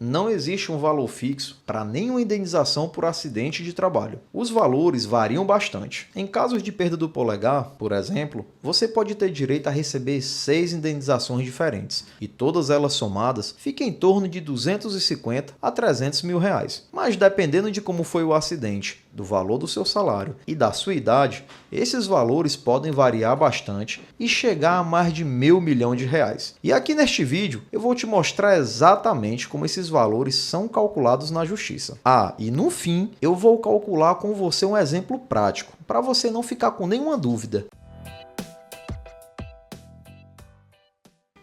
não existe um valor fixo para nenhuma indenização por acidente de trabalho. Os valores variam bastante. Em casos de perda do polegar, por exemplo, você pode ter direito a receber 6 indenizações diferentes, e todas elas somadas ficam em torno de 250 a 300 mil reais. Mas dependendo de como foi o acidente, do valor do seu salário e da sua idade, esses valores podem variar bastante e chegar a mais de R$500 milhão. E aqui neste vídeo eu vou te mostrar exatamente como esses valores são calculados na Justiça. E no fim eu vou calcular com você um exemplo prático, para você não ficar com nenhuma dúvida.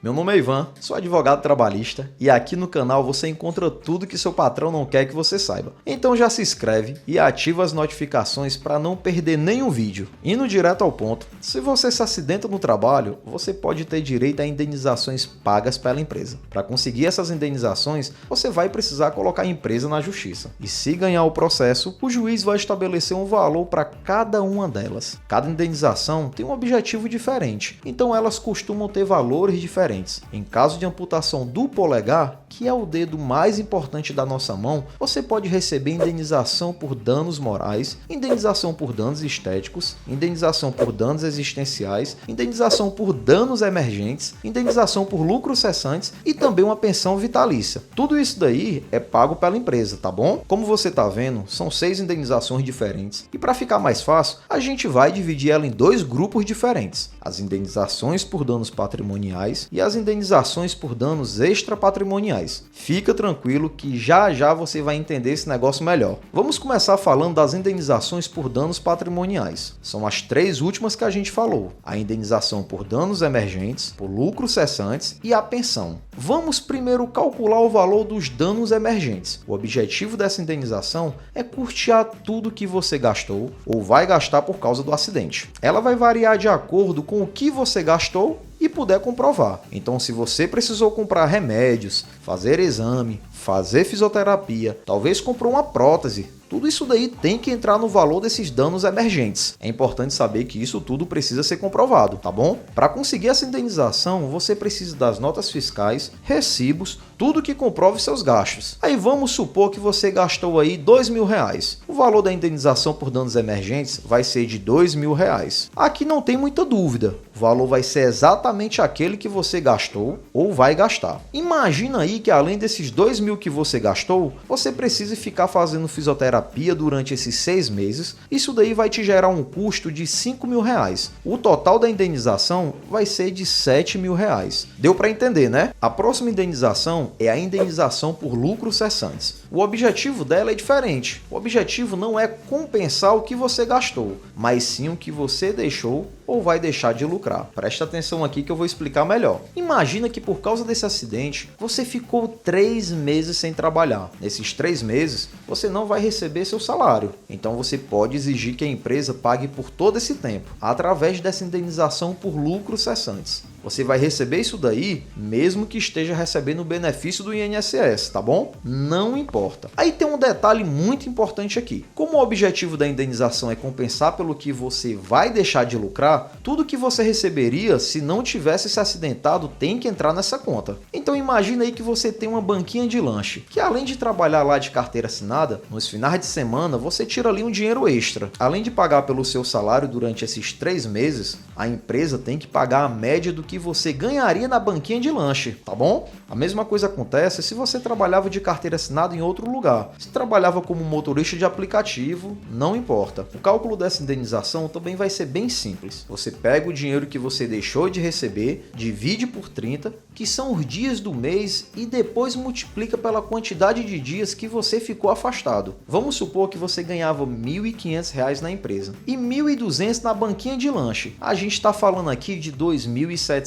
Meu nome é Ivan, sou advogado trabalhista e aqui no canal você encontra tudo que seu patrão não quer que você saiba. Então já se inscreve e ativa as notificações para não perder nenhum vídeo. Indo direto ao ponto, se você se acidenta no trabalho, você pode ter direito a indenizações pagas pela empresa. Para conseguir essas indenizações, você vai precisar colocar a empresa na justiça. E se ganhar o processo, o juiz vai estabelecer um valor para cada uma delas. Cada indenização tem um objetivo diferente, então elas costumam ter valores diferentes. Em caso de amputação do polegar, que é o dedo mais importante da nossa mão, você pode receber indenização por danos morais, indenização por danos estéticos, indenização por danos existenciais, indenização por danos emergentes, indenização por lucros cessantes e também uma pensão vitalícia. Tudo isso daí é pago pela empresa, tá bom? Como você está vendo, são 6 indenizações diferentes e para ficar mais fácil, a gente vai dividir ela em 2 grupos diferentes: as indenizações por danos patrimoniais e as indenizações por danos extrapatrimoniais. Fica tranquilo que já já você vai entender esse negócio melhor. Vamos começar falando das indenizações por danos patrimoniais. São as 3 últimas que a gente falou: a indenização por danos emergentes, por lucros cessantes e a pensão. Vamos primeiro calcular o valor dos danos emergentes. O objetivo dessa indenização é custear tudo que você gastou ou vai gastar por causa do acidente. Ela vai variar de acordo com o que você gastou e puder comprovar. Então, se você precisou comprar remédios, fazer exame, fazer fisioterapia, talvez comprou uma prótese, tudo isso daí tem que entrar no valor desses danos emergentes. É importante saber que isso tudo precisa ser comprovado, tá bom? Para conseguir essa indenização, você precisa das notas fiscais, recibos, tudo que comprove seus gastos. Aí vamos supor que você gastou aí R$2.000. O valor da indenização por danos emergentes vai ser de R$2.000. Aqui não tem muita dúvida, o valor vai ser exatamente aquele que você gastou ou vai gastar. Imagina aí que além desses R$2.000 que você gastou, você precisa ficar fazendo fisioterapia durante esses 6 meses, isso daí vai te gerar um custo de R$5.000. O total da indenização vai ser de R$7.000. Deu para entender, né? A próxima indenização é a indenização por lucros cessantes. O objetivo dela é diferente. O objetivo não é compensar o que você gastou, mas sim o que você deixou ou vai deixar de lucrar. Presta atenção aqui que eu vou explicar melhor. Imagina que por causa desse acidente, você ficou 3 meses sem trabalhar. Nesses 3 meses, você não vai receber seu salário. Então você pode exigir que a empresa pague por todo esse tempo, através dessa indenização por lucros cessantes. Você vai receber isso daí, mesmo que esteja recebendo o benefício do INSS, tá bom? Não importa. Aí tem um detalhe muito importante aqui. Como o objetivo da indenização é compensar pelo que você vai deixar de lucrar, tudo que você receberia se não tivesse se acidentado tem que entrar nessa conta. Então imagina aí que você tem uma banquinha de lanche, que além de trabalhar lá de carteira assinada, nos finais de semana você tira ali um dinheiro extra. Além de pagar pelo seu salário durante esses 3 meses, a empresa tem que pagar a média do que você ganharia na banquinha de lanche, tá bom? A mesma coisa acontece se você trabalhava de carteira assinada em outro lugar. Se trabalhava como motorista de aplicativo, não importa. O cálculo dessa indenização também vai ser bem simples. Você pega o dinheiro que você deixou de receber, divide por 30, que são os dias do mês, e depois multiplica pela quantidade de dias que você ficou afastado. Vamos supor que você ganhava R$1.500 na empresa e R$1.200 na banquinha de lanche. A gente está falando aqui de R$2.700.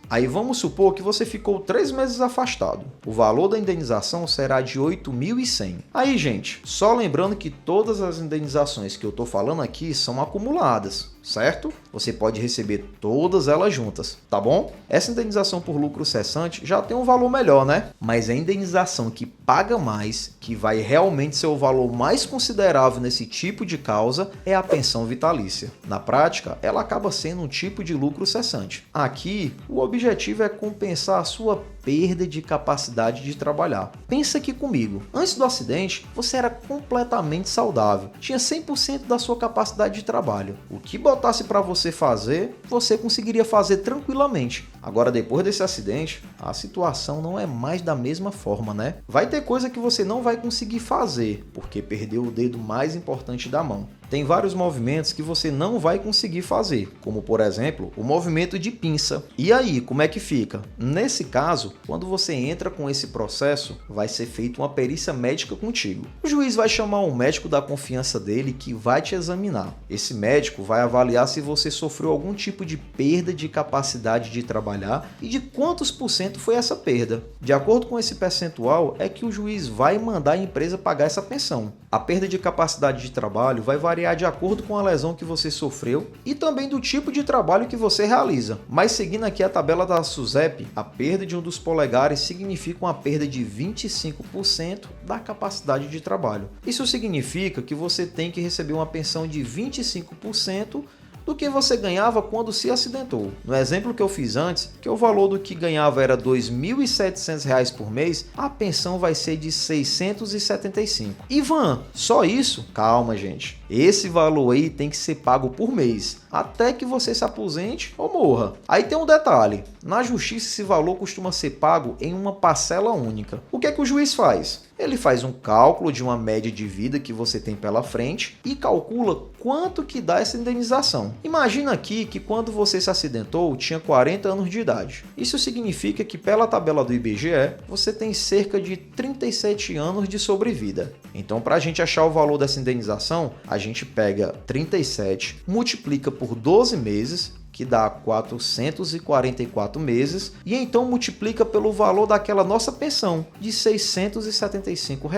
Aí vamos supor que você ficou 3 meses afastado. O valor da indenização será de R$8.100. Aí, gente, só lembrando que todas as indenizações que eu estou falando aqui são acumuladas, certo? Você pode receber todas elas juntas, tá bom? Essa indenização por lucro cessante já tem um valor melhor, né? Mas a indenização que paga mais, que vai realmente ser o valor mais considerável nesse tipo de causa, é a pensão vitalícia. Na prática, ela acaba sendo um tipo de lucro cessante. Aqui, o objetivo é compensar a sua perda de capacidade de trabalhar. Pensa aqui comigo, antes do acidente você era completamente saudável, tinha 100% da sua capacidade de trabalho. O que botasse para você fazer, você conseguiria fazer tranquilamente. Agora depois desse acidente, a situação não é mais da mesma forma, né? Vai ter coisa que você não vai conseguir fazer, porque perdeu o dedo mais importante da mão. Tem vários movimentos que você não vai conseguir fazer, como por exemplo, o movimento de pinça. E aí, como é que fica? Nesse caso, quando você entra com esse processo, vai ser feita uma perícia médica contigo. O juiz vai chamar um médico da confiança dele que vai te examinar. Esse médico vai avaliar se você sofreu algum tipo de perda de capacidade de trabalhar e de quantos por cento foi essa perda. De acordo com esse percentual, é que o juiz vai mandar a empresa pagar essa pensão. A perda de capacidade de trabalho vai variar de acordo com a lesão que você sofreu e também do tipo de trabalho que você realiza. Mas seguindo aqui a tabela da SUSEP, a perda de um dos polegares significa uma perda de 25% da capacidade de trabalho. Isso significa que você tem que receber uma pensão de 25% do que você ganhava quando se acidentou. No exemplo que eu fiz antes, que o valor do que ganhava era R$ 2.700 por mês, a pensão vai ser de R$ 675. Ivan, só isso? Calma, gente. Esse valor aí tem que ser pago por mês, até que você se aposente ou morra. Aí tem um detalhe, na justiça esse valor costuma ser pago em uma parcela única. O que é que o juiz faz? Ele faz um cálculo de uma média de vida que você tem pela frente e calcula quanto que dá essa indenização. Imagina aqui que quando você se acidentou tinha 40 anos de idade. Isso significa que pela tabela do IBGE você tem cerca de 37 anos de sobrevida. Então para a gente achar o valor dessa indenização, a gente pega 37, multiplica por 12 meses, que dá 444 meses, e então multiplica pelo valor daquela nossa pensão, de R$ 675.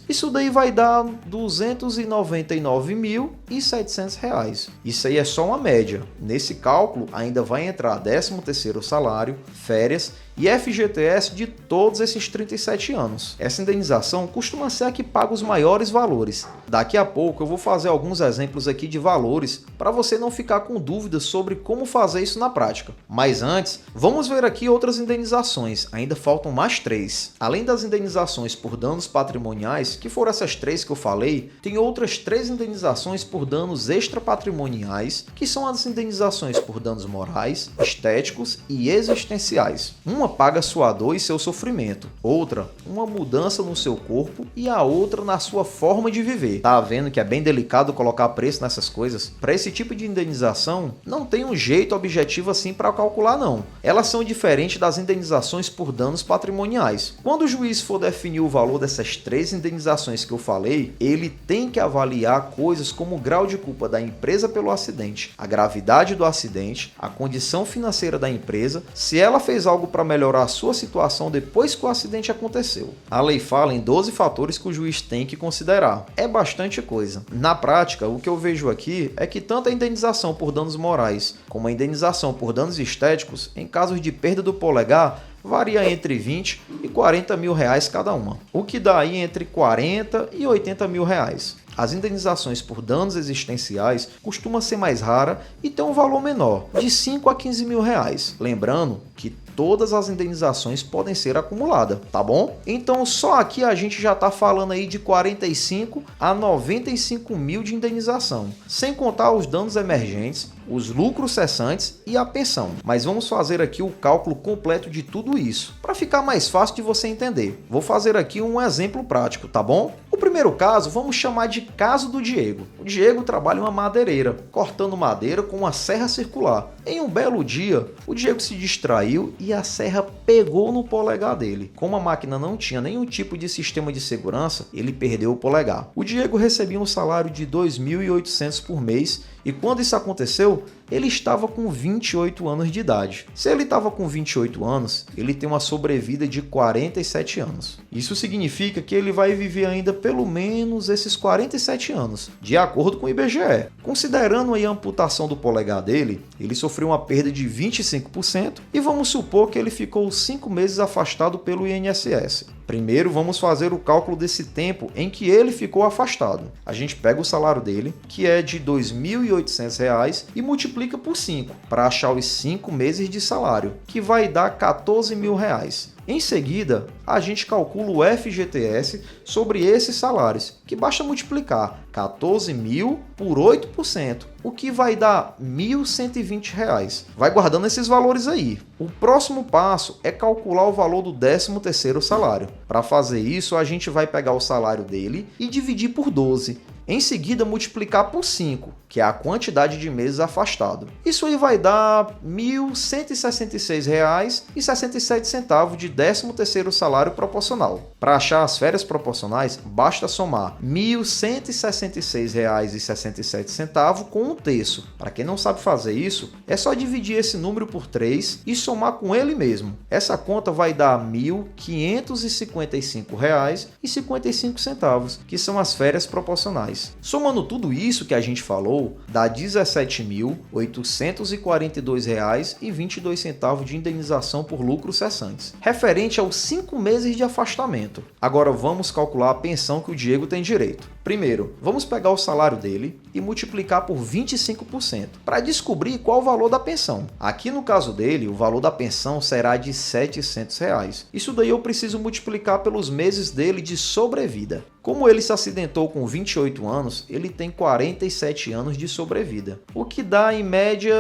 Isso daí vai dar R$ 299.700. Isso aí é só uma média. Nesse cálculo ainda vai entrar 13º salário, férias e FGTS de todos esses 37 anos. Essa indenização costuma ser a que paga os maiores valores. Daqui a pouco eu vou fazer alguns exemplos aqui de valores para você não ficar com dúvidas sobre como fazer isso na prática. Mas antes, vamos ver aqui outras indenizações. Ainda faltam mais 3. Além das indenizações por danos patrimoniais, que foram essas 3 que eu falei, tem outras 3 indenizações por danos extrapatrimoniais, que são as indenizações por danos morais, estéticos e existenciais. Uma paga sua dor e seu sofrimento, outra, uma mudança no seu corpo e a outra na sua forma de viver. Tá vendo que é bem delicado colocar preço nessas coisas? Para esse tipo de indenização, não tem um jeito objetivo assim para calcular não. Elas são diferentes das indenizações por danos patrimoniais. Quando o juiz for definir o valor dessas 3 indenizações que eu falei, ele tem que avaliar coisas como o grau de culpa da empresa pelo acidente, a gravidade do acidente, a condição financeira da empresa, se ela fez algo para melhorar a sua situação depois que o acidente aconteceu. A lei fala em 12 fatores que o juiz tem que considerar. É bastante coisa. Na prática, o que eu vejo aqui é que tanto a indenização por danos morais como a indenização por danos estéticos, em casos de perda do polegar, varia entre 20 e 40 mil reais cada uma, o que dá aí entre 40 e 80 mil reais. As indenizações por danos existenciais costumam ser mais rara e ter um valor menor, de 5 a 15 mil reais. Lembrando que todas as indenizações podem ser acumuladas, tá bom? Então só aqui a gente já está falando aí de 45 a 95 mil de indenização, sem contar os danos emergentes, os lucros cessantes e a pensão. Mas vamos fazer aqui o cálculo completo de tudo isso, para ficar mais fácil de você entender. Vou fazer aqui um exemplo prático, tá bom? O primeiro caso vamos chamar de caso do Diego. O Diego trabalha em uma madeireira, cortando madeira com uma serra circular. Em um belo dia, o Diego se distraiu e a serra pegou no polegar dele. Como a máquina não tinha nenhum tipo de sistema de segurança, ele perdeu o polegar. O Diego recebia um salário de R$ 2.800 por mês e quando isso aconteceu, ele estava com 28 anos de idade. Se ele estava com 28 anos, ele tem uma sobrevida de 47 anos. Isso significa que ele vai viver ainda pelo menos esses 47 anos, de acordo com o IBGE. Considerando aí a amputação do polegar dele, ele sofreu uma perda de 25% e vamos supor que ele ficou 5 meses afastado pelo INSS. Primeiro, vamos fazer o cálculo desse tempo em que ele ficou afastado. A gente pega o salário dele, que é de R$ 2.800, e multiplica multiplica por 5 para achar os 5 meses de salário, que vai dar R$14.000. Em seguida, a gente calcula o FGTS sobre esses salários, que basta multiplicar 14.000 por 8%, o que vai dar R$1.120. Vai guardando esses valores aí. O próximo passo é calcular o valor do 13º salário. Para fazer isso, a gente vai pegar o salário dele e dividir por 12. Em seguida, multiplicar por 5, que é a quantidade de meses afastado. Isso aí vai dar R$ 1.166,67 de 13º salário proporcional. Para achar as férias proporcionais, basta somar R$ 1.166,67 com 1/3. Para quem não sabe fazer isso, é só dividir esse número por 3 e somar com ele mesmo. Essa conta vai dar R$ 1.555,55, que são as férias proporcionais. Somando tudo isso que a gente falou, dá R$ 17.842,22 de indenização por lucros cessantes, referente aos 5 meses de afastamento. Agora vamos calcular a pensão que o Diego tem direito. Primeiro, vamos pegar o salário dele e multiplicar por 25% para descobrir qual o valor da pensão. Aqui no caso dele, o valor da pensão será de R$ 700. Isso daí eu preciso multiplicar pelos meses dele de sobrevida. Como ele se acidentou com 28 anos, ele tem 47 anos de sobrevida, o que dá em média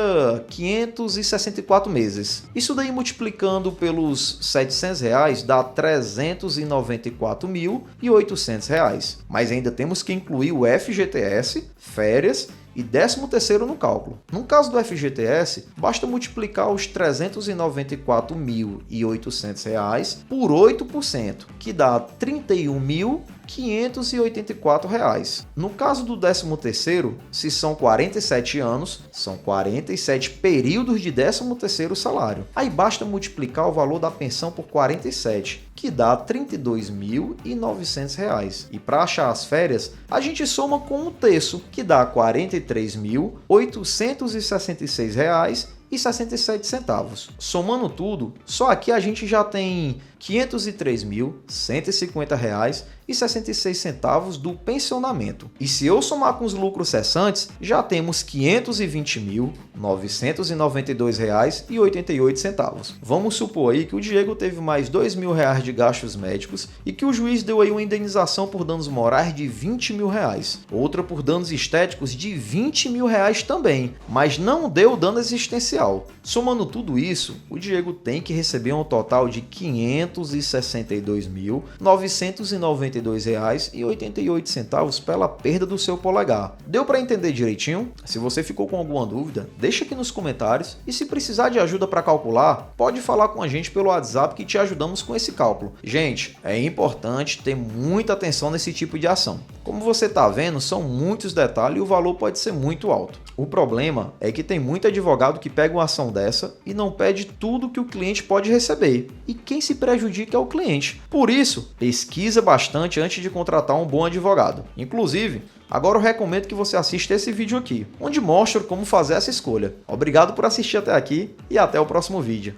564 meses. Isso daí multiplicando pelos R$ 700 dá R$ 394.800. Mas ainda temos que incluir o FGTS, férias e 13º no cálculo. No caso do FGTS, basta multiplicar os R$ 394.800 por 8%, que dá R$ 31.584. No caso do 13º, se são 47 anos, são 47 períodos de 13º salário. Aí basta multiplicar o valor da pensão por 47, que dá R$ 32.900. E para achar as férias, a gente soma com 1/3, que dá R$ 43.866,67. Somando tudo, só aqui a gente já tem R$ 503.150,66 do pensionamento. E se eu somar com os lucros cessantes, já temos R$ 520.992,88. Vamos supor aí que o Diego teve mais R$ 2.000 de gastos médicos e que o juiz deu aí uma indenização por danos morais de R$ 20.000, outra por danos estéticos de R$ 20.000 também, mas não deu dano existencial. Somando tudo isso, o Diego tem que receber um total de R$ 562.992,88 pela perda do seu polegar. Deu para entender direitinho? Se você ficou com alguma dúvida, deixa aqui nos comentários e se precisar de ajuda para calcular, pode falar com a gente pelo WhatsApp que te ajudamos com esse cálculo. Gente, é importante ter muita atenção nesse tipo de ação. Como você está vendo, são muitos detalhes e o valor pode ser muito alto. O problema é que tem muito advogado que pega uma ação dessa e não pede tudo que o cliente pode receber. E quem se prejudica é o cliente. Por isso, pesquisa bastante antes de contratar um bom advogado. Inclusive, agora eu recomendo que você assista esse vídeo aqui, onde mostro como fazer essa escolha. Obrigado por assistir até aqui e até o próximo vídeo.